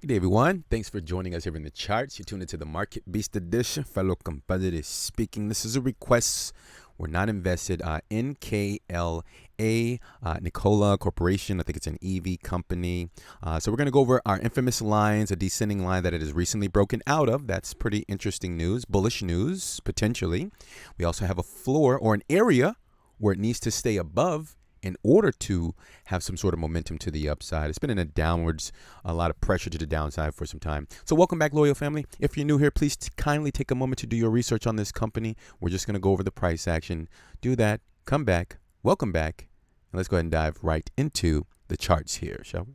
Good day, everyone. Thanks for joining us here in the charts. You're tuned into the Market Beast Edition. Fellow competitors speaking. This is a request. We're not invested. Nkla, NIKOLA Corporation. I think it's an EV company. So we're going to go over our infamous lines, a descending line that it has recently broken out of. That's pretty interesting news, bullish news, potentially. We also have a floor or an area where it needs to stay above in order to have some sort of momentum to the upside. It's been in a downwards, a lot of pressure to the downside for some time. So welcome back, loyal family. If you're new here, please kindly take a moment to do your research on this company. We're just going to go over the price action. Do that, come back, welcome back, and let's go ahead and dive right into the charts here, shall we?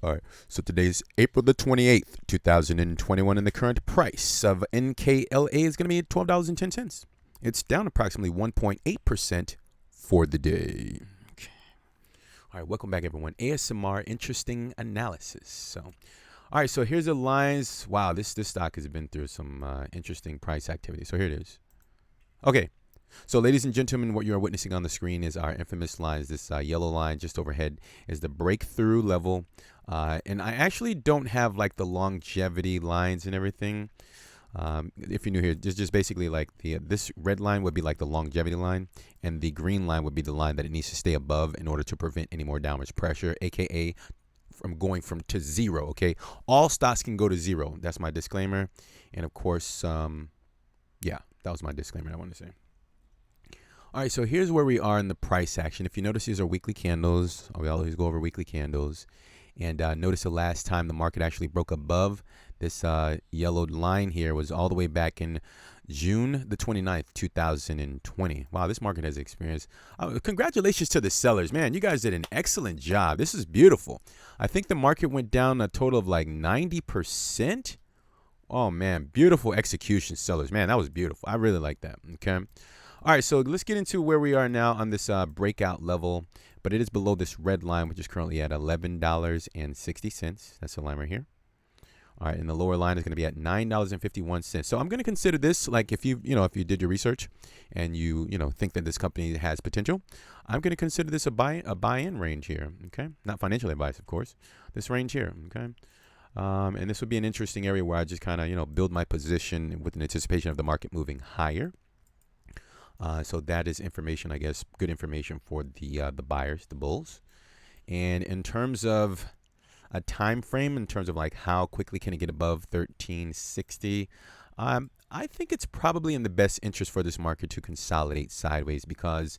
All right, so today's April the 28th, 2021, and the current price of NKLA is going to be $12.10. It's down approximately 1.8% for the day. Okay. All right, welcome back, everyone. ASMR, interesting analysis. So, all right, so here's the lines. Wow, this stock has been through some interesting price activity. So here it is. Okay, so ladies and gentlemen, what you're witnessing on the screen is our infamous lines. This yellow line just overhead is the breakthrough level. And I actually don't have like the longevity lines and everything. If you're new here, just basically like this red line would be like the longevity line, and the green line would be the line that it needs to stay above in order to prevent any more downwards pressure, aka from going to zero. Okay, all stocks can go to zero. That's my disclaimer, and of course, yeah, that was my disclaimer I want to say. All right, so here's where we are in the price action. If you notice, these are weekly candles. We always go over weekly candles. And notice the last time the market actually broke above this yellowed line here was all the way back in June the 29th, 2020. Wow, this market has experienced. Congratulations to the sellers, man. You guys did an excellent job. This is beautiful. I think the market went down a total of like 90%. Oh, man, beautiful execution, sellers. Man, that was beautiful. I really like that. Okay. All right, so let's get into where we are now on this breakout level. But it is below this red line, which is currently at $11.60. That's the line right here. All right, and the lower line is going to be at $9.51. So I'm going to consider this, like if you did your research and you think that this company has potential, I'm going to consider this a buy-in range here. Okay, not financial advice, of course. This range here. Okay. And this would be an interesting area where I just kind of build my position with an anticipation of the market moving higher. So that is information, I guess, good information for the buyers, the bulls. And in terms of a time frame, in terms of like how quickly can it get above 1360, I think it's probably in the best interest for this market to consolidate sideways because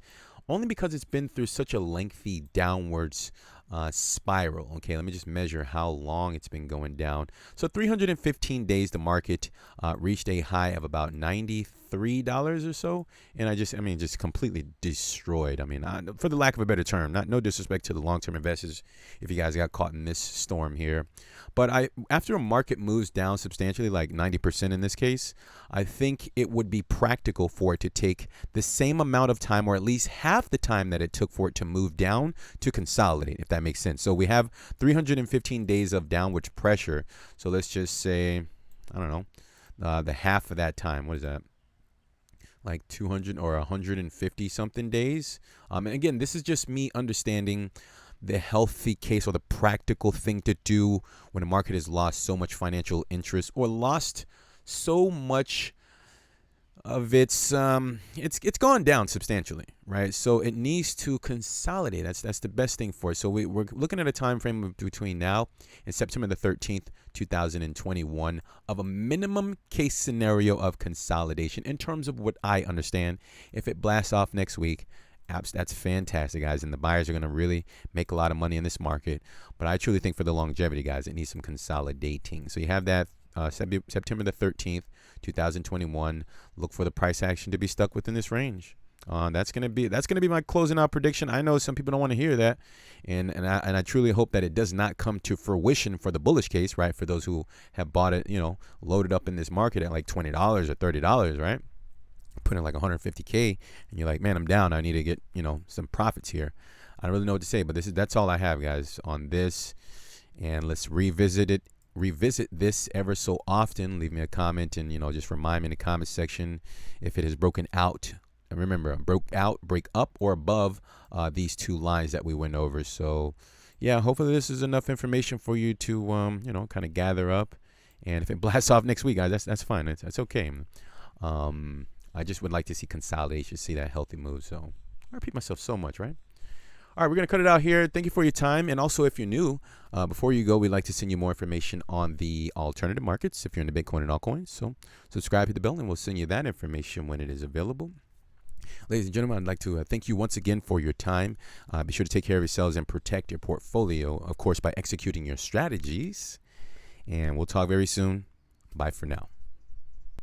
it's been through such a lengthy downwards spiral. Okay, let me just measure how long it's been going down. So 315 days, the market reached a high of about $93 or so, and just completely destroyed. For the lack of a better term, no disrespect to the long-term investors if you guys got caught in this storm here, but after a market moves down substantially, like 90% in this case, I think it would be practical for it to take the same amount of time, or at least half the time that it took for it to move down, to consolidate, if that makes sense. So we have 315 days of downward pressure. So let's just say, I don't know, the half of that time. What is that? Like 200 or 150 something days. And again, this is just me understanding the healthy case or the practical thing to do when a market has lost so much financial interest or lost so much of its it's gone down substantially, right? So it needs to consolidate. That's the best thing for it. So we're looking at a time frame of between now and September the 13th, 2021 of a minimum case scenario of consolidation in terms of what I understand. If it blasts off next week, that's fantastic, guys, and the buyers are going to really make a lot of money in this market. But I truly think for the longevity, guys, it needs some consolidating. So you have that September the 13th, 2021. Look for the price action to be stuck within this range. That's gonna be my closing out prediction. I know some people don't want to hear that, and I truly hope that it does not come to fruition for the bullish case, right? For those who have bought it, loaded up in this market at like $20 or $30, right? Put in like 150K, and you're like, man, I'm down. I need to get some profits here. I don't really know what to say, but that's all I have, guys, on this. And let's revisit this ever so often. Leave me a comment, and just remind me in the comment section if it has broken out. And remember, break up or above these two lines that we went over. So yeah, hopefully this is enough information for you to, kind of gather up. And if it blasts off next week, guys, that's fine. That's okay. I just would like to see consolidation, see that healthy move. So I repeat myself so much, right? All right, we're going to cut it out here. Thank you for your time. And also, if you're new, before you go, we'd like to send you more information on the alternative markets if you're into Bitcoin and altcoins. So subscribe to the bell, and we'll send you that information when it is available. Ladies and gentlemen, I'd like to thank you once again for your time. Be sure to take care of yourselves and protect your portfolio, of course, by executing your strategies. And we'll talk very soon. Bye for now.